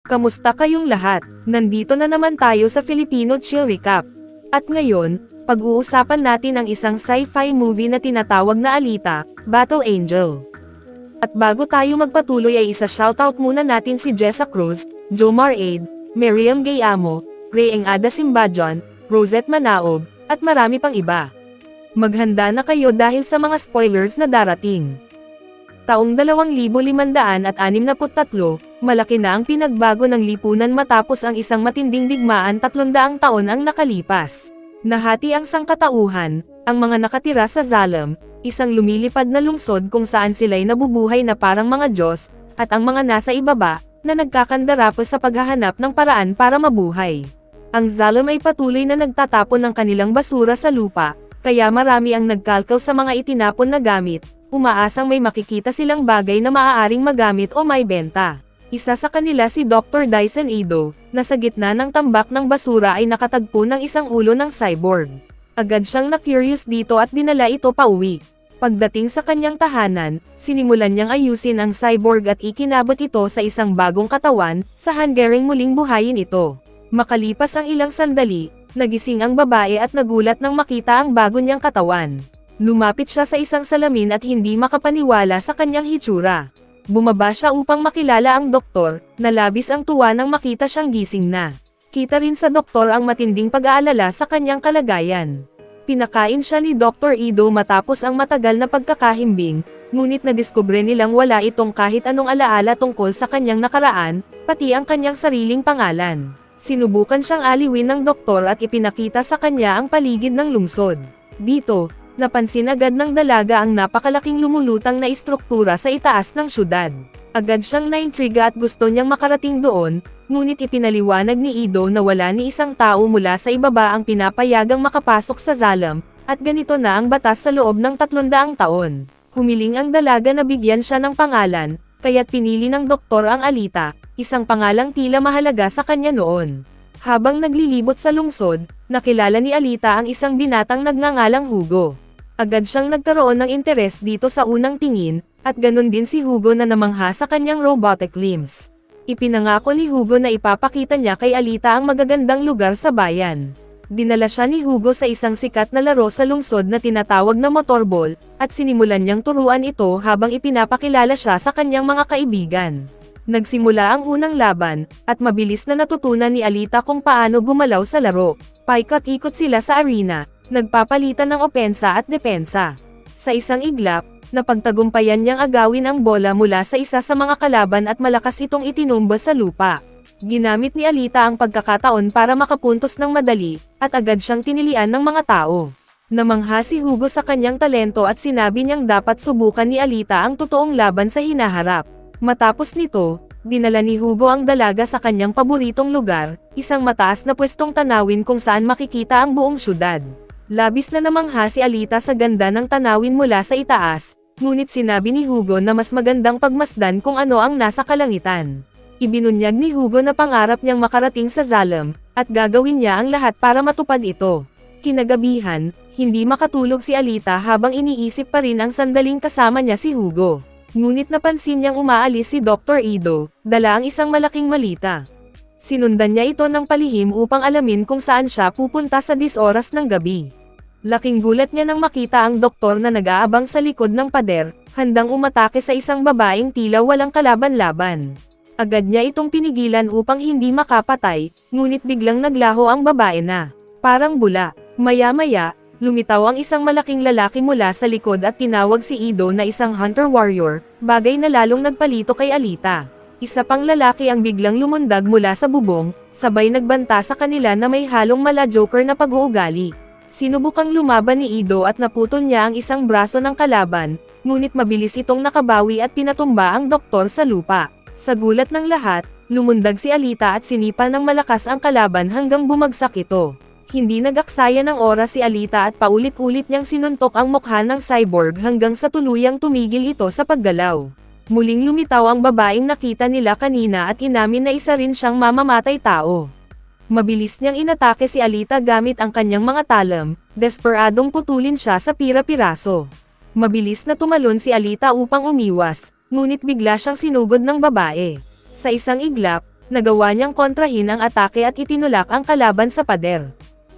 Kamusta kayong lahat? Nandito na naman tayo sa Filipino Chill Recap. At ngayon, pag-uusapan natin ang isang sci-fi movie na tinatawag na Alita, Battle Angel. At bago tayo magpatuloy ay isa-shoutout muna natin si Jessa Cruz, Jomar Aid, Miriam Gayamo, Reyeng Ada Simbajon, Rosette Manaob, at marami pang iba. Maghanda na kayo dahil sa mga spoilers na darating. Taong 2563, malaki na ang pinagbago ng lipunan matapos ang isang matinding digmaan 300 taon ang nakalipas. Nahati ang sangkatauhan, ang mga nakatira sa Zalem, isang lumilipad na lungsod kung saan sila'y nabubuhay na parang mga Diyos, at ang mga nasa ibaba, na nagkakandarapos sa paghahanap ng paraan para mabuhay. Ang Zalem ay patuloy na nagtatapon ng kanilang basura sa lupa, kaya marami ang nagkalkaw sa mga itinapon na gamit, umaasang may makikita silang bagay na maaaring magamit o maibenta. Isa sa kanila si Dr. Dyson Edo, na sa gitna ng tambak ng basura ay nakatagpo ng isang ulo ng cyborg. Agad siyang na-curious dito at dinala ito pauwi. Pagdating sa kanyang tahanan, sinimulan niyang ayusin ang cyborg at ikinabot ito sa isang bagong katawan, sa hanggaring muling buhayin ito. Makalipas ang ilang sandali, nagising ang babae at nagulat nang makita ang bago niyang katawan. Lumapit siya sa isang salamin at hindi makapaniwala sa kanyang hitsura. Bumaba siya upang makilala ang doktor, na labis ang tuwa nang makita siyang gising na. Kita rin sa doktor ang matinding pag-aalala sa kanyang kalagayan. Pinakain siya ni Dr. Edo matapos ang matagal na pagkakahimbing, ngunit nadiskubre nilang wala itong kahit anong alaala tungkol sa kanyang nakaraan, pati ang kanyang sariling pangalan. Sinubukan siyang aliwin ng doktor at ipinakita sa kanya ang paligid ng lungsod. Dito, napansin agad ng dalaga ang napakalaking lumulutang na istruktura sa itaas ng syudad. Agad siyang naintriga at gusto niyang makarating doon, ngunit ipinaliwanag ni Edo na wala ni isang tao mula sa ibaba ang pinapayagang makapasok sa Zalem, at ganito na ang batas sa loob ng 300 taon. Humiling ang dalaga na bigyan siya ng pangalan, kaya't pinili ng doktor ang Alita, isang pangalang tila mahalaga sa kanya noon. Habang naglilibot sa lungsod, nakilala ni Alita ang isang binatang nagngangalang Hugo. Agad siyang nagkaroon ng interes dito sa unang tingin, at ganun din si Hugo na namangha sa kanyang robotic limbs. Ipinangako ni Hugo na ipapakita niya kay Alita ang magagandang lugar sa bayan. Dinala siya ni Hugo sa isang sikat na laro sa lungsod na tinatawag na motorball, at sinimulan niyang turuan ito habang ipinapakilala siya sa kanyang mga kaibigan. Nagsimula ang unang laban, at mabilis na natutunan ni Alita kung paano gumalaw sa laro. Paikot-ikot sila sa arena, nagpapalitan ng opensa at depensa. Sa isang iglap, napagtagumpayan niyang agawin ang bola mula sa isa sa mga kalaban at malakas itong itinumba sa lupa. Ginamit ni Alita ang pagkakataon para makapuntos ng madali, at agad siyang tinilian ng mga tao. Namangha si Hugo sa kanyang talento at sinabi niyang dapat subukan ni Alita ang totoong laban sa hinaharap. Matapos nito, dinala ni Hugo ang dalaga sa kanyang paboritong lugar, isang mataas na pwestong tanawin kung saan makikita ang buong syudad. Labis na namangha si Alita sa ganda ng tanawin mula sa itaas, ngunit sinabi ni Hugo na mas magandang pagmasdan kung ano ang nasa kalangitan. Ibinunyag ni Hugo na pangarap niyang makarating sa Zalem, at gagawin niya ang lahat para matupad ito. Kinagabihan, hindi makatulog si Alita habang iniisip pa rin ang sandaling kasama niya si Hugo. Ngunit napansin niyang umaalis si Dr. Edo, dala ang isang malaking malita. Sinundan niya ito ng palihim upang alamin kung saan siya pupunta sa 10 oras ng gabi. Laking gulat niya nang makita ang doktor na nag-aabang sa likod ng pader, handang umatake sa isang babaeng tila walang kalaban-laban. Agad niya itong pinigilan upang hindi makapatay, ngunit biglang naglaho ang babae na parang bula. Maya-maya, lumitaw ang isang malaking lalaki mula sa likod at tinawag si Edo na isang hunter-warrior, bagay na lalong nagpalito kay Alita. Isa pang lalaki ang biglang lumundag mula sa bubong, sabay nagbanta sa kanila na may halong mala-joker na pag-uugali. Sinubukang lumaban ni Edo at naputol niya ang isang braso ng kalaban, ngunit mabilis itong nakabawi at pinatumba ang doktor sa lupa. Sa gulat ng lahat, lumundag si Alita at sinipa ng malakas ang kalaban hanggang bumagsak ito. Hindi nag-aksaya ng oras si Alita at paulit-ulit niyang sinuntok ang mukha ng cyborg hanggang sa tuluyang tumigil ito sa paggalaw. Muling lumitaw ang babaeng nakita nila kanina at inamin na isa rin siyang mamamatay tao. Mabilis niyang inatake si Alita gamit ang kanyang mga talam, desperadong putulin siya sa pira-piraso. Mabilis na tumalon si Alita upang umiwas, ngunit bigla siyang sinugod ng babae. Sa isang iglap, nagawa niyang kontrahin ang atake at itinulak ang kalaban sa pader.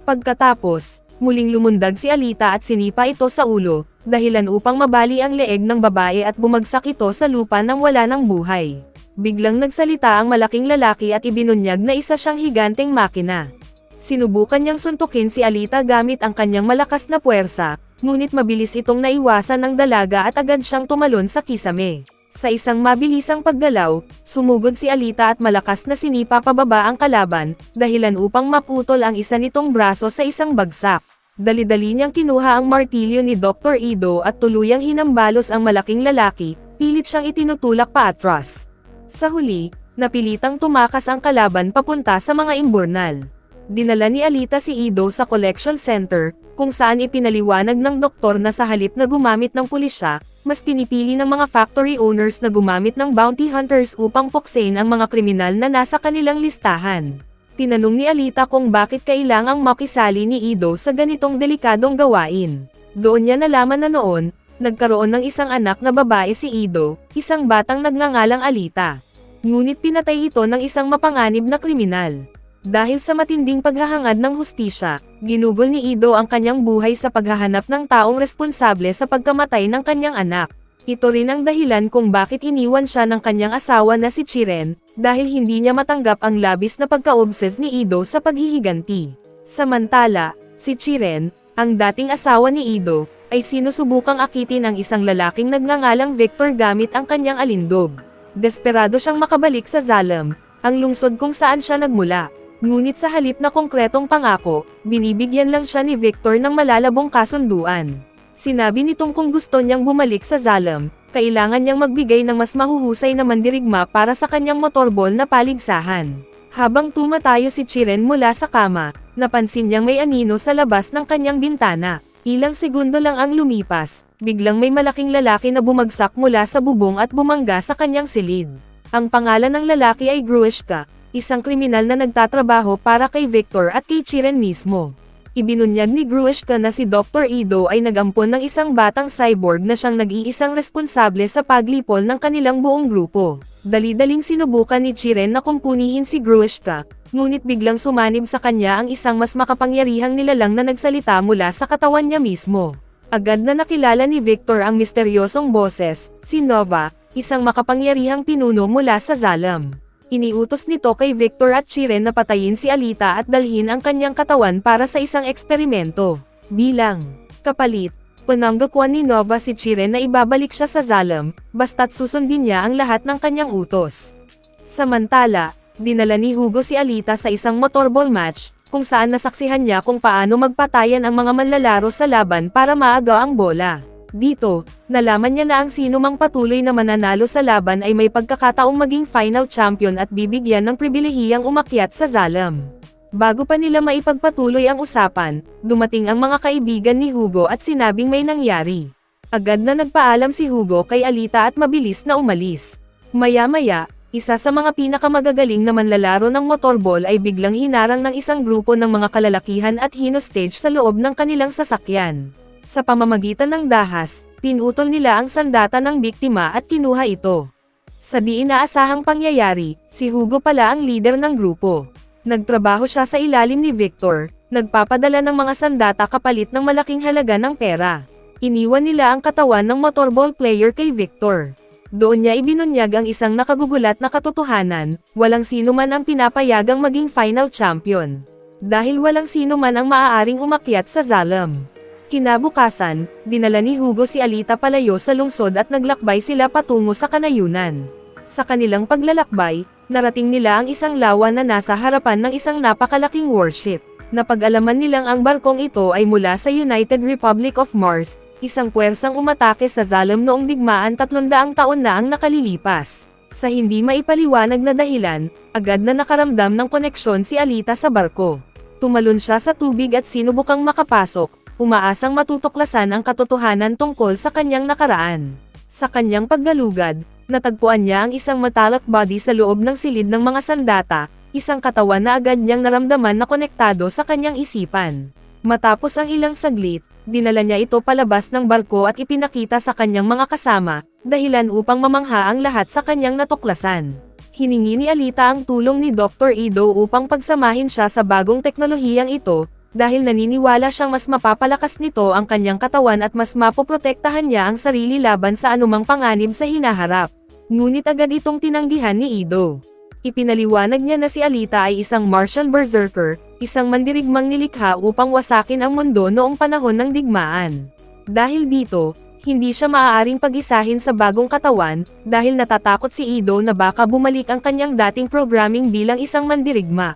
Pagkatapos, muling lumundag si Alita at sinipa ito sa ulo, dahilan upang mabali ang leeg ng babae at bumagsak ito sa lupa nang wala ng buhay. Biglang nagsalita ang malaking lalaki at ibinunyag na isa siyang higanteng makina. Sinubukan niyang suntukin si Alita gamit ang kanyang malakas na puwersa, ngunit mabilis itong naiwasan ng dalaga at agad siyang tumalon sa kisame. Sa isang mabilisang paggalaw, sumugod si Alita at malakas na sinipa pababa ang kalaban, dahilan upang maputol ang isa nitong braso sa isang bagsak. Dali-dali niyang kinuha ang martilyo ni Dr. Ido at tuluyang hinambalos ang malaking lalaki, pilit siyang itinutulak paatras. Sa huli, napilitang tumakas ang kalaban papunta sa mga imburnal. Dinala ni Alita si Ido sa collection center, kung saan ipinaliwanag ng doktor na sa halip na gumamit ng pulisya, mas pinipili ng mga factory owners na gumamit ng bounty hunters upang puksain ang mga kriminal na nasa kanilang listahan. Tinanong ni Alita kung bakit kailangang makisali ni Ido sa ganitong delikadong gawain. Doon niya nalaman na noon, nagkaroon ng isang anak na babae si Ido, isang batang nagngangalang Alita. Ngunit pinatay ito ng isang mapanganib na kriminal. Dahil sa matinding paghahangad ng hustisya, ginugol ni Ido ang kanyang buhay sa paghahanap ng taong responsable sa pagkamatay ng kanyang anak. Ito rin ang dahilan kung bakit iniwan siya ng kanyang asawa na si Chiren, dahil hindi niya matanggap ang labis na pagka-obses ni Ido sa paghihiganti. Samantala, si Chiren, ang dating asawa ni Ido, ay sinusubukang akitin ang isang lalaking nagngangalang Victor gamit ang kanyang alindog. Desperado siyang makabalik sa Zalem, ang lungsod kung saan siya nagmula. Ngunit sa halip na konkretong pangako, binibigyan lang siya ni Victor ng malalabong kasunduan. Sinabi nitong kung gusto niyang bumalik sa Zalem, kailangan niyang magbigay ng mas mahuhusay na mandirigma para sa kanyang motorball na paligsahan. Habang tumatayo si Chiren mula sa kama, napansin niyang may anino sa labas ng kanyang bintana. Ilang segundo lang ang lumipas, biglang may malaking lalaki na bumagsak mula sa bubong at bumangga sa kanyang silid. Ang pangalan ng lalaki ay Grushka, isang kriminal na nagtatrabaho para kay Victor at kay Chiren mismo. Ibinunyag ni Grushka na si Dr. Ido ay nagampon ng isang batang cyborg na siyang nag-iisang responsable sa paglipol ng kanilang buong grupo. Dali-daling sinubukan ni Chiren na kumpunihin si Grushka, ngunit biglang sumanib sa kanya ang isang mas makapangyarihang nilalang na nagsalita mula sa katawan niya mismo. Agad na nakilala ni Victor ang misteryosong boses, si Nova, isang makapangyarihang pinuno mula sa Zalem. Iniutos nito kay Victor at Chiren na patayin si Alita at dalhin ang kanyang katawan para sa isang eksperimento. Bilang kapalit, pinanggakwan ni Nova si Chiren na ibabalik siya sa Zalem, basta't susundin niya ang lahat ng kanyang utos. Samantala, dinala ni Hugo si Alita sa isang motorball match, kung saan nasaksihan niya kung paano magpatayan ang mga manlalaro sa laban para maagaw ang bola. Dito, nalaman niya na ang sino mang patuloy na mananalo sa laban ay may pagkakataong maging final champion at bibigyan ng pribilehiyang umakyat sa Zalem. Bago pa nila maipagpatuloy ang usapan, dumating ang mga kaibigan ni Hugo at sinabing may nangyari. Agad na nagpaalam si Hugo kay Alita at mabilis na umalis. Maya-maya, isa sa mga pinakamagagaling na manlalaro ng motorball ay biglang hinarang ng isang grupo ng mga kalalakihan at hinostage sa loob ng kanilang sasakyan. Sa pamamagitan ng dahas, pinutol nila ang sandata ng biktima at kinuha ito. Sa di inaasahang pangyayari, si Hugo pala ang leader ng grupo. Nagtrabaho siya sa ilalim ni Victor, nagpapadala ng mga sandata kapalit ng malaking halaga ng pera. Iniwan nila ang katawan ng motorball player kay Victor. Doon niya ibinunyag ang isang nakagugulat na katotohanan, walang sino man ang pinapayagang maging final champion. Dahil walang sino man ang maaaring umakyat sa Zalem. Kinabukasan, dinala ni Hugo si Alita palayo sa lungsod at naglakbay sila patungo sa kanayunan. Sa kanilang paglalakbay, narating nila ang isang lawa na nasa harapan ng isang napakalaking warship. Napag-alaman nilang ang barkong ito ay mula sa United Republic of Mars, isang puwersang umatake sa Zalem noong digmaan 300 taon na ang nakalilipas. Sa hindi maipaliwanag na dahilan, agad na nakaramdam ng koneksyon si Alita sa barko. Tumalon siya sa tubig at sinubukang makapasok, umaasang matutuklasan ang katotohanan tungkol sa kanyang nakaraan. Sa kanyang paggalugad, natagpuan niya ang isang metallic body sa loob ng silid ng mga sandata, isang katawan na agad niyang naramdaman na konektado sa kanyang isipan. Matapos ang ilang saglit, dinala niya ito palabas ng barko at ipinakita sa kanyang mga kasama, dahilan upang mamangha ang lahat sa kanyang natuklasan. Hiningi ni Alita ang tulong ni Dr. Ido upang pagsamahin siya sa bagong teknolohiyang ito, dahil naniniwala siyang mas mapapalakas nito ang kanyang katawan at mas mapoprotektahan niya ang sarili laban sa anumang panganib sa hinaharap. Ngunit agad itong tinanggihan ni Ido. Ipinaliwanag niya na si Alita ay isang Martian Berserker, isang mandirigmang nilikha upang wasakin ang mundo noong panahon ng digmaan. Dahil dito, hindi siya maaaring pag-isahin sa bagong katawan, dahil natatakot si Ido na baka bumalik ang kanyang dating programming bilang isang mandirigma.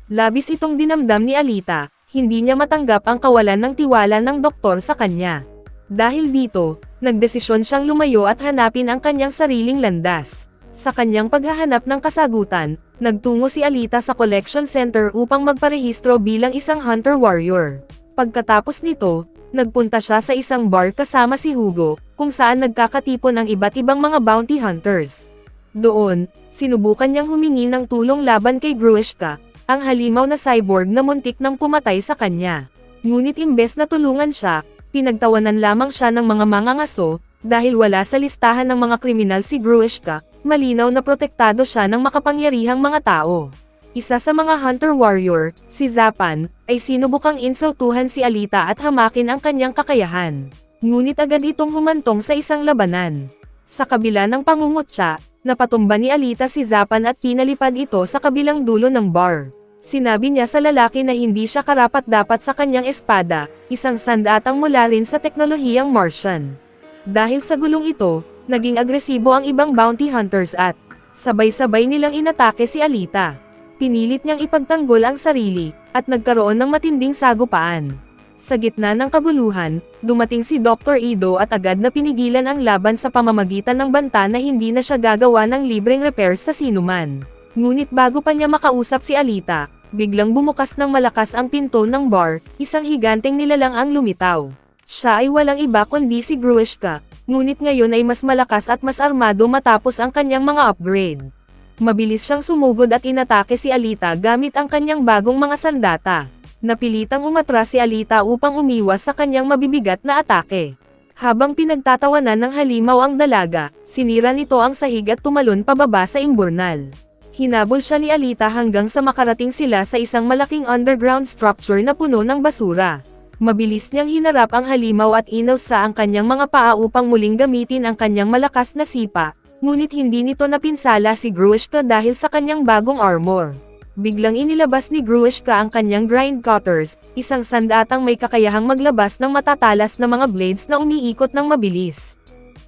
Labis itong dinamdam ni Alita, hindi niya matanggap ang kawalan ng tiwala ng doktor sa kanya. Dahil dito, nagdesisyon siyang lumayo at hanapin ang kanyang sariling landas. Sa kanyang paghahanap ng kasagutan, nagtungo si Alita sa collection center upang magparehistro bilang isang hunter-warrior. Pagkatapos nito, nagpunta siya sa isang bar kasama si Hugo, kung saan nagkakatipon ang iba't ibang mga bounty hunters. Doon, sinubukan niyang humingi ng tulong laban kay Gruishka, ang halimaw na cyborg na muntik nang pumatay sa kanya. Ngunit imbes na tulungan siya, pinagtawanan lamang siya ng mga mangangaso, dahil wala sa listahan ng mga kriminal si Gruishka, malinaw na protektado siya ng makapangyarihang mga tao. Isa sa mga hunter-warrior, si Zapan, ay sinubukang insultuhan si Alita at hamakin ang kanyang kakayahan. Ngunit agad itong humantong sa isang labanan. Sa kabila ng pangungutya, napatumba ni Alita si Zapan at pinalipad ito sa kabilang dulo ng bar. Sinabi niya sa lalaki na hindi siya karapat-dapat sa kanyang espada, isang sandatang mula rin sa teknolohiyang Martian. Dahil sa gulong ito, naging agresibo ang ibang bounty hunters at sabay-sabay nilang inatake si Alita. Pinilit niyang ipagtanggol ang sarili, at nagkaroon ng matinding sagupaan. Sa gitna ng kaguluhan, dumating si Dr. Ido at agad na pinigilan ang laban sa pamamagitan ng banta na hindi na siya gagawa ng libreng repairs sa sinuman. Ngunit bago pa niya makausap si Alita, biglang bumukas ng malakas ang pinto ng bar, isang higanteng nilalang ang lumitaw. Siya ay walang iba kundi si Gruishka, ngunit ngayon ay mas malakas at mas armado matapos ang kanyang mga upgrade. Mabilis siyang sumugod at inatake si Alita gamit ang kanyang bagong mga sandata. Napilitang umatras si Alita upang umiwas sa kanyang mabibigat na atake. Habang pinagtatawanan ng halimaw ang dalaga, sinira nito ang sahig at tumalon pababa sa imburnal. Hinabol siya ni Alita hanggang sa makarating sila sa isang malaking underground structure na puno ng basura. Mabilis niyang hinarap ang halimaw at inalsa ang kanyang mga paa upang muling gamitin ang kanyang malakas na sipa. Ngunit hindi nito napinsala si Gruishka dahil sa kanyang bagong armor. Biglang inilabas ni Gruishka ang kanyang grind cutters, isang sandatang may kakayahang maglabas ng matatalas na mga blades na umiikot ng mabilis.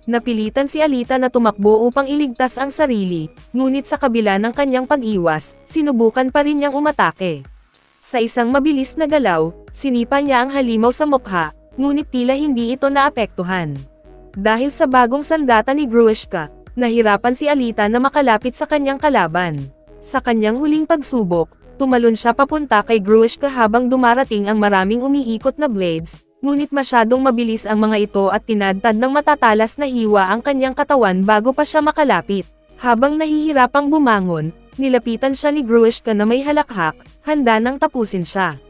Napilitan si Alita na tumakbo upang iligtas ang sarili, ngunit sa kabila ng kanyang pag-iwas, sinubukan pa rin niyang umatake. Sa isang mabilis na galaw, sinipa niya ang halimaw sa mukha, ngunit tila hindi ito naapektuhan. Dahil sa bagong sandata ni Gruishka, nahirapan si Alita na makalapit sa kanyang kalaban. Sa kanyang huling pagsubok, tumalon siya papunta kay Gruishka habang dumarating ang maraming umiikot na blades, ngunit masyadong mabilis ang mga ito at tinadtad ng matatalas na hiwa ang kanyang katawan bago pa siya makalapit. Habang nahihirapang bumangon, nilapitan siya ni Gruishka na may halakhak, handa nang tapusin siya.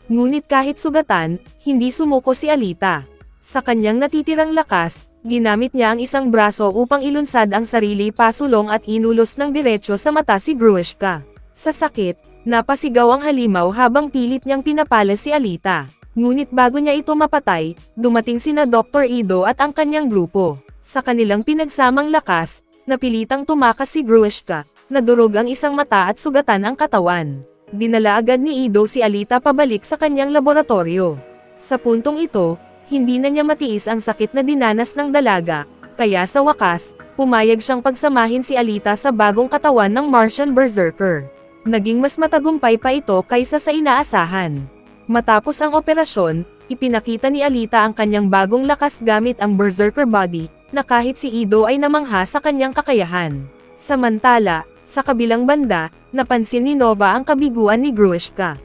Ngunit kahit sugatan, hindi sumuko si Alita. Sa kanyang natitirang lakas, ginamit niya ang isang braso upang ilunsad ang sarili pasulong at inulos ng diretsyo sa mata si Gruishka. Sa sakit, napasigaw ang halimaw habang pilit niyang pinapala si Alita. Ngunit bago niya ito mapatay, dumating sina Dr. Ido at ang kanyang grupo. Sa kanilang pinagsamang lakas, napilitang tumakas si Gruishka, nadurog ang isang mata at sugatan ang katawan. Dinala agad ni Ido si Alita pabalik sa kanyang laboratorio. Sa puntong ito, hindi na niya matiis ang sakit na dinanas ng dalaga, kaya sa wakas, pumayag siyang pagsamahin si Alita sa bagong katawan ng Martian Berserker. Naging mas matagumpay pa ito kaysa sa inaasahan. Matapos ang operasyon, ipinakita ni Alita ang kanyang bagong lakas gamit ang Berserker Body, na kahit si Ido ay namangha sa kanyang kakayahan. Samantala, sa kabilang banda, napansin ni Nova ang kabiguan ni Gruishka.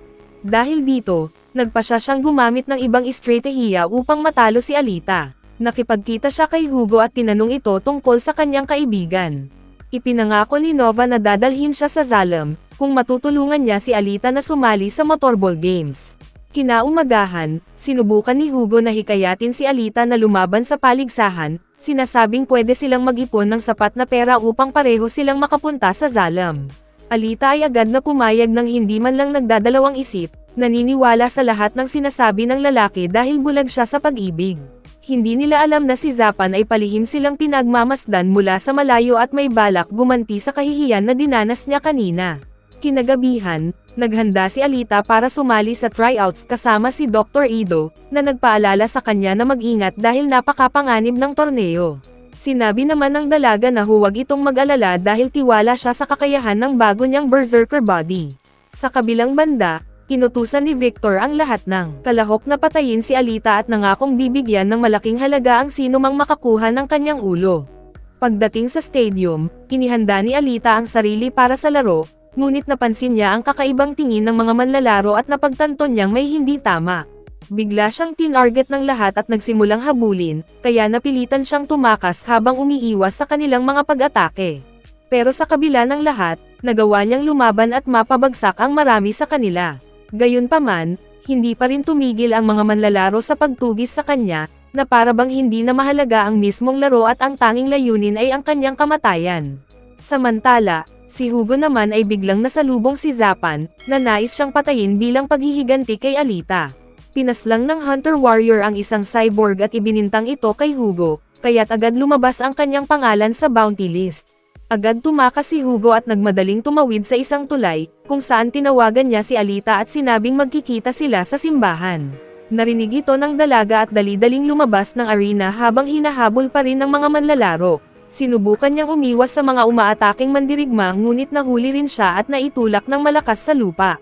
Dahil dito, nagpasya siyang gumamit ng ibang estratehiya upang matalo si Alita. Nakipagkita siya kay Hugo at tinanong ito tungkol sa kanyang kaibigan. Ipinangako ni Nova na dadalhin siya sa Zalem, kung matutulungan niya si Alita na sumali sa motorball games. Kinaumagahan, sinubukan ni Hugo na hikayatin si Alita na lumaban sa paligsahan, Sinasabing pwede silang mag-ipon ng sapat na pera upang pareho silang makapunta sa Zalam. Alita ay agad na pumayag ng hindi man lang nagdadalawang isip, naniniwala sa lahat ng sinasabi ng lalaki dahil bulag siya sa pag-ibig. Hindi nila alam na si Zapan ay palihim silang pinagmamasdan mula sa malayo at may balak gumanti sa kahihiyan na dinanas niya kanina. Kinagabihan, naghanda si Alita para sumali sa tryouts kasama si Dr. Ido, na nagpaalala sa kanya na mag-ingat dahil napakapanganib ng torneo. Sinabi naman ng dalaga na huwag itong mag-alala dahil tiwala siya sa kakayahan ng bago niyang berserker body. Sa kabilang banda, inutusan ni Victor ang lahat ng kalahok na patayin si Alita at nangakong bibigyan ng malaking halaga ang sino mang makakuha ng kanyang ulo. Pagdating sa stadium, inihanda ni Alita ang sarili para sa laro, ngunit napansin niya ang kakaibang tingin ng mga manlalaro at napagtanto niyang may hindi tama. Bigla siyang tinarget ng lahat at nagsimulang habulin, kaya napilitan siyang tumakas habang umiiwas sa kanilang mga pag-atake. Pero sa kabila ng lahat, nagawa niyang lumaban at mapabagsak ang marami sa kanila. Gayunpaman, hindi pa rin tumigil ang mga manlalaro sa pagtugis sa kanya, na parabang hindi na mahalaga ang mismong laro at ang tanging layunin ay ang kanyang kamatayan. Samantala, si Hugo naman ay biglang nasalubong si Zapan, na nais siyang patayin bilang paghihiganti kay Alita. Pinaslang ng Hunter Warrior ang isang cyborg at ibinintang ito kay Hugo, kaya't agad lumabas ang kanyang pangalan sa bounty list. Agad tumakas si Hugo at nagmadaling tumawid sa isang tulay, kung saan tinawagan niya si Alita at sinabing magkikita sila sa simbahan. Narinig ito ng dalaga at dali-daling lumabas ng arena habang hinahabol pa rin ng mga manlalaro. Sinubukan niyang umiwas sa mga umaataking mandirigma ngunit nahuli rin siya at naitulak ng malakas sa lupa.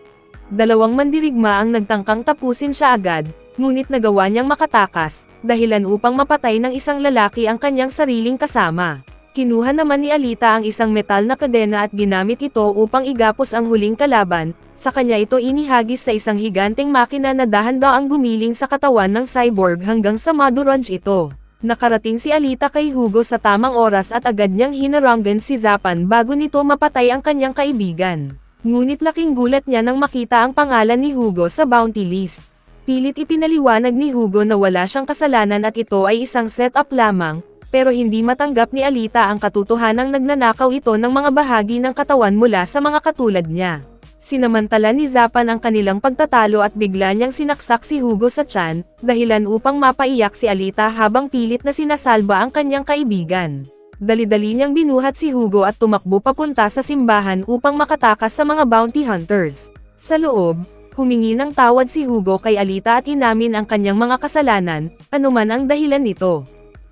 Dalawang mandirigma ang nagtangkang tapusin siya agad, ngunit nagawa niyang makatakas, dahilan upang mapatay ng isang lalaki ang kanyang sariling kasama. Kinuha naman ni Alita ang isang metal na kadena at ginamit ito upang igapos ang huling kalaban, sa kanya ito inihagis sa isang higanteng makina na dahan-daang gumiling sa katawan ng cyborg hanggang sa madurage ito. Nakarating si Alita kay Hugo sa tamang oras at agad niyang hinaranggan si Zapan bago nito mapatay ang kanyang kaibigan. Ngunit laking gulat niya nang makita ang pangalan ni Hugo sa bounty list. Pilit ipinaliwanag ni Hugo na wala siyang kasalanan at ito ay isang setup lamang, pero hindi matanggap ni Alita ang katotohanang nagnanakaw ito ng mga bahagi ng katawan mula sa mga katulad niya. Sinamantala ni Zapan ang kanilang pagtatalo at bigla niyang sinaksak si Hugo sa tiyan, dahilan upang mapaiyak si Alita habang pilit na sinasalba ang kanyang kaibigan. Dali-dali niyang binuhat si Hugo at tumakbo papunta sa simbahan upang makatakas sa mga bounty hunters. Sa loob, humingi ng tawad si Hugo kay Alita at inamin ang kanyang mga kasalanan, anuman ang dahilan nito.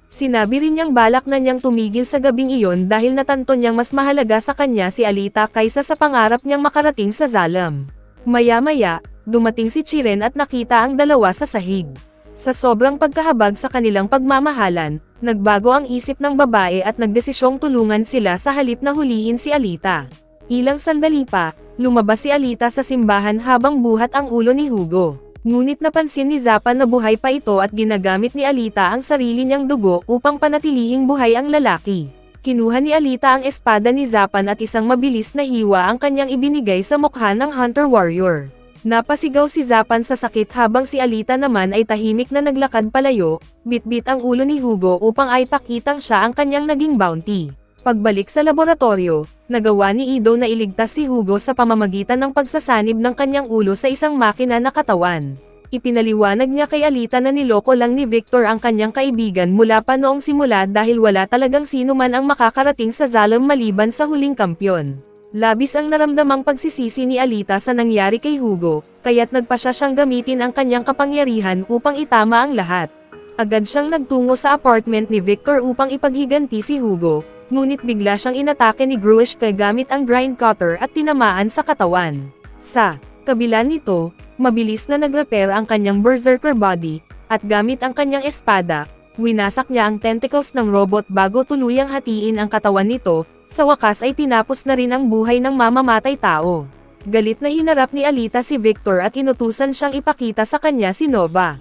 Sinabi rin niyang balak na niyang tumigil sa gabing iyon dahil natanto niyang mas mahalaga sa kanya si Alita kaysa sa pangarap niyang makarating sa Zalam. Maya-maya, dumating si Chiren at nakita ang dalawa sa sahig. Sa sobrang pagkahabag sa kanilang pagmamahalan, nagbago ang isip ng babae at nagdesisyong tulungan sila sa halip na hulihin si Alita. Ilang sandali pa, lumabas si Alita sa simbahan habang buhat ang ulo ni Hugo. Ngunit napansin ni Zapan na buhay pa ito at ginagamit ni Alita ang sarili niyang dugo upang panatilihing buhay ang lalaki. Kinuha ni Alita ang espada ni Zapan at isang mabilis na hiwa ang kanyang ibinigay sa mukha ng Hunter Warrior. Napasigaw si Zapan sa sakit habang si Alita naman ay tahimik na naglakad palayo, bit-bit ang ulo ni Hugo upang ay pakitang siya ang kanyang naging bounty. Pagbalik sa laboratorio, nagawa ni Ido na iligtas si Hugo sa pamamagitan ng pagsasanib ng kanyang ulo sa isang makina na katawan. Ipinaliwanag niya kay Alita na niloko lang ni Victor ang kanyang kaibigan mula pa noong simula dahil wala talagang sino man ang makakarating sa Zalam maliban sa huling kampyon. Labis ang naramdamang pagsisisi ni Alita sa nangyari kay Hugo, kaya't nagpasya siyang gamitin ang kanyang kapangyarihan upang itama ang lahat. Agad siyang nagtungo sa apartment ni Victor upang ipaghiganti si Hugo, ngunit bigla siyang inatake ni Gruishka gamit ang grind cutter at tinamaan sa katawan. Sa kabila nito, mabilis na nag-repair ang kanyang berserker body, at gamit ang kanyang espada, winasak niya ang tentacles ng robot bago tuluyang hatiin ang katawan nito. Sa wakas ay tinapos na rin ang buhay ng mamamatay tao. Galit na hinarap ni Alita si Victor at inutusan siyang ipakita sa kanya si Nova.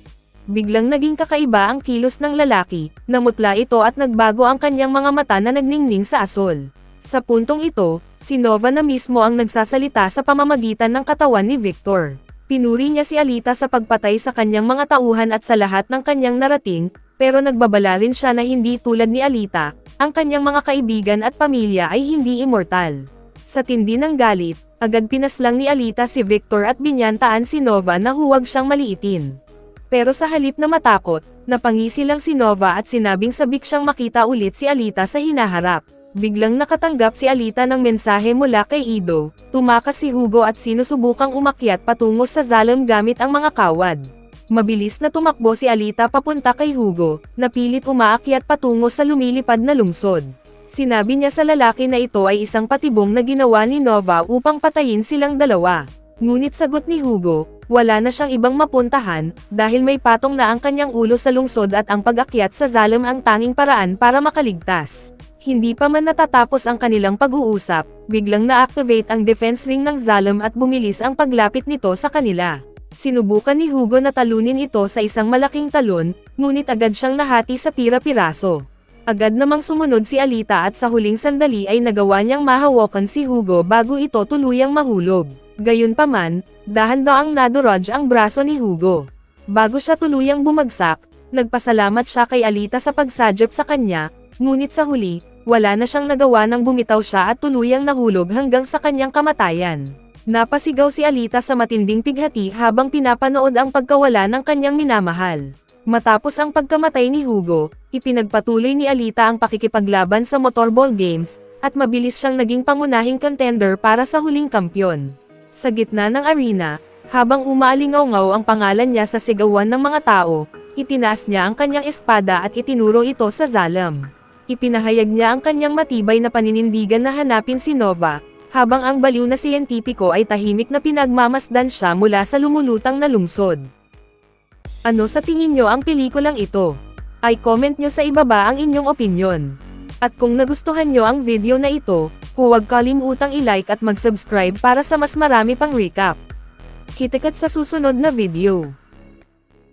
Biglang naging kakaiba ang kilos ng lalaki, namutla ito at nagbago ang kanyang mga mata na nagningning sa asol. Sa puntong ito, si Nova na mismo ang nagsasalita sa pamamagitan ng katawan ni Victor. Pinuri niya si Alita sa pagpatay sa kanyang mga tauhan at sa lahat ng kanyang narating, pero nagbabala rin siya na hindi tulad ni Alita, ang kanyang mga kaibigan at pamilya ay hindi immortal. Sa tindi ng galit, agad pinaslang ni Alita si Victor at binyantaan si Nova na huwag siyang maliitin. Pero sa halip na matakot, napangisi lang si Nova at sinabing sabik siyang makita ulit si Alita sa hinaharap. Biglang nakatanggap si Alita ng mensahe mula kay Ido, tumakas si Hugo at sinusubukang umakyat patungo sa Zalem gamit ang mga kawad. Mabilis na tumakbo si Alita papunta kay Hugo, na pilit umaakyat patungo sa lumilipad na lungsod. Sinabi niya sa lalaki na ito ay isang patibong na ginawa ni Nova upang patayin silang dalawa. Ngunit sagot ni Hugo, wala na siyang ibang mapuntahan, dahil may patong na ang kanyang ulo sa lungsod at ang pag-akyat sa Zalem ang tanging paraan para makaligtas. Hindi pa man natatapos ang kanilang pag-uusap, biglang na-activate ang defense ring ng Zalem at bumilis ang paglapit nito sa kanila. Sinubukan ni Hugo na talunin ito sa isang malaking talon, ngunit agad siyang nahati sa pira-piraso. Agad namang sumunod si Alita at sa huling sandali ay nagawa niyang mahawakan si Hugo bago ito tuluyang mahulog. Gayunpaman, dahan-daang nadurog ang braso ni Hugo. Bago siya tuluyang bumagsak, nagpasalamat siya kay Alita sa pagsadyap sa kanya, ngunit sa huli, wala na siyang nagawa nang bumitaw siya at tuluyang nahulog hanggang sa kanyang kamatayan. Napasigaw si Alita sa matinding pighati habang pinapanood ang pagkawala ng kanyang minamahal. Matapos ang pagkamatay ni Hugo, ipinagpatuloy ni Alita ang pakikipaglaban sa motorball games, at mabilis siyang naging pangunahing contender para sa huling kampyon. Sa gitna ng arena, habang umaalingaw-ngaw ang pangalan niya sa sigawan ng mga tao, itinaas niya ang kanyang espada at itinuro ito sa Zalem. Ipinahayag niya ang kanyang matibay na paninindigan na hanapin si Nova, habang ang baliw na siyentipiko ay tahimik na pinagmamasdan siya mula sa lumulutang na lungsod. Ano sa tingin nyo ang pelikulang ito? Ay comment nyo sa ibaba ang inyong opinyon. At kung nagustuhan nyo ang video na ito, huwag kalimutang i-like at mag-subscribe para sa mas marami pang recap. Kita-kits sa susunod na video.